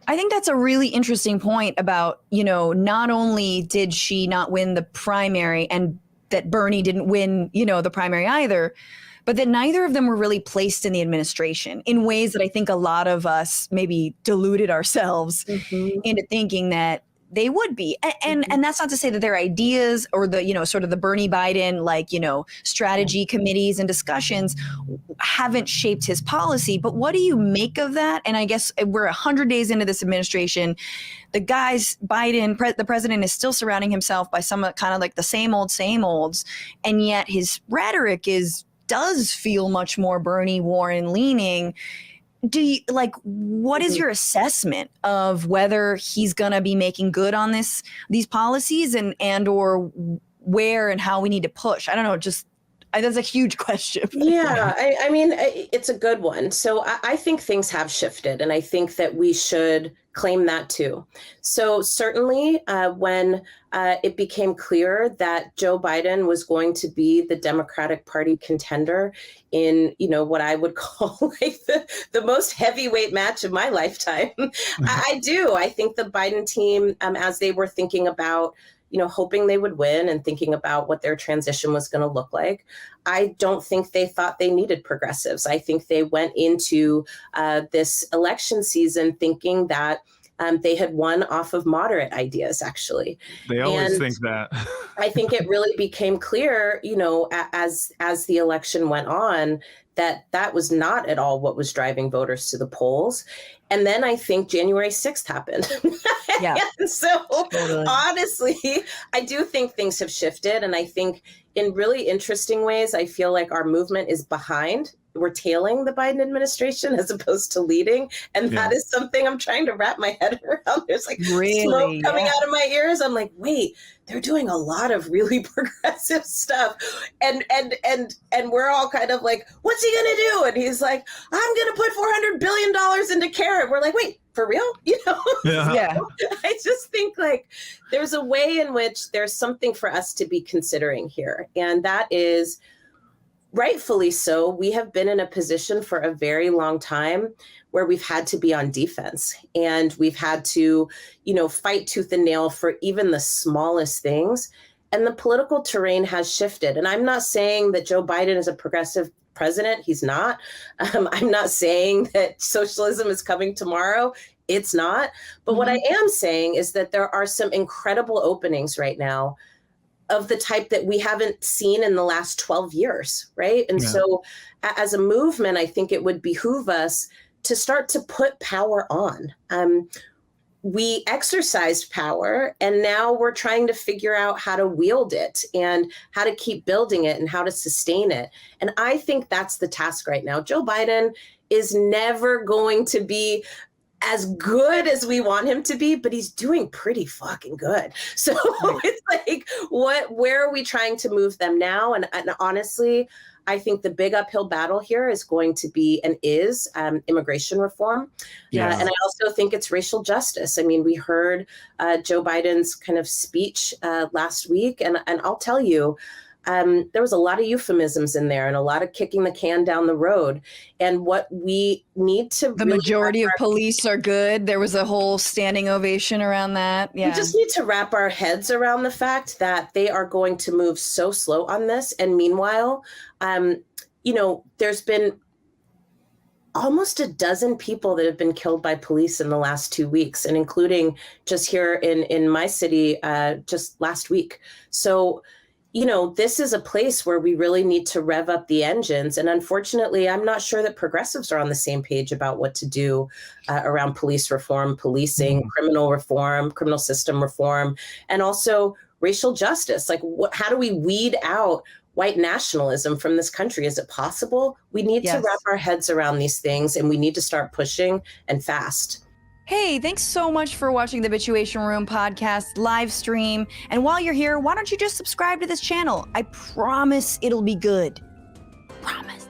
I think that's a really interesting point about, not only did she not win the primary and that Bernie didn't win, the primary either, but that neither of them were really placed in the administration in ways that I think a lot of us maybe deluded ourselves into thinking that they would be. And that's not to say that their ideas or the, sort of the Bernie Biden, strategy committees and discussions haven't shaped his policy. But what do you make of that? And I guess we're 100 days into this administration. The guys, the president is still surrounding himself by some kind of like the same olds. And yet his rhetoric does feel much more Bernie Warren leaning. What is your assessment of whether he's going to be making good on these policies and or where and how we need to push? I don't know, that's a huge question. Yeah, I mean, it's a good one. So I think things have shifted, and I think that we should claim that too. So certainly when it became clear that Joe Biden was going to be the Democratic Party contender in, what I would call like the most heavyweight match of my lifetime, I think the Biden team, as they were thinking about hoping they would win and thinking about what their transition was going to look like, I don't think they thought they needed progressives. I think they went into this election season thinking that they had won off of moderate ideas, actually. They always think that. I think it really became clear, as the election went on, that was not at all what was driving voters to the polls. And then I think January 6th happened. Yeah. And so honestly, I do think things have shifted. And I think in really interesting ways, I feel like our movement is behind. We're tailing the Biden administration as opposed to leading. And that is something I'm trying to wrap my head around. There's like smoke coming out of my ears. I'm like, wait, they're doing a lot of really progressive stuff. And we're all kind of like, what's he going to do? And he's like, I'm going to put $400 billion into care. And we're like, wait, for real? Yeah. I just think like there's a way in which there's something for us to be considering here. And that is, rightfully so, we have been in a position for a very long time where we've had to be on defense, and we've had to, fight tooth and nail for even the smallest things. And the political terrain has shifted. And I'm not saying that Joe Biden is a progressive president. He's not. I'm not saying that socialism is coming tomorrow. It's not. But what I am saying is that there are some incredible openings right now of the type that we haven't seen in the last 12 years, right? And so as a movement, I think it would behoove us to start to put power on. We exercised power, and now we're trying to figure out how to wield it and how to keep building it and how to sustain it. And I think that's the task right now. Joe Biden is never going to be as good as we want him to be, but he's doing pretty fucking good. So it's like, where are we trying to move them now? And honestly, I think the big uphill battle here is going to be immigration reform. And I also think it's racial justice. I mean, we heard Joe Biden's kind of speech last week, and I'll tell you, there was a lot of euphemisms in there and a lot of kicking the can down the road. And what we need to the majority of police are good. There was a whole standing ovation around that. Yeah. We just need to wrap our heads around the fact that they are going to move so slow on this. And meanwhile, there's been almost a dozen people that have been killed by police in the last 2 weeks, and including just here in my city just last week. So this is a place where we really need to rev up the engines. And unfortunately, I'm not sure that progressives are on the same page about what to do around police reform, policing, criminal reform, criminal system reform, and also racial justice. Like, how do we weed out white nationalism from this country? Is it possible? We need to wrap our heads around these things, and we need to start pushing and fast. Hey, thanks so much for watching the Bitchuation Room podcast live stream. And while you're here, why don't you just subscribe to this channel? I promise it'll be good.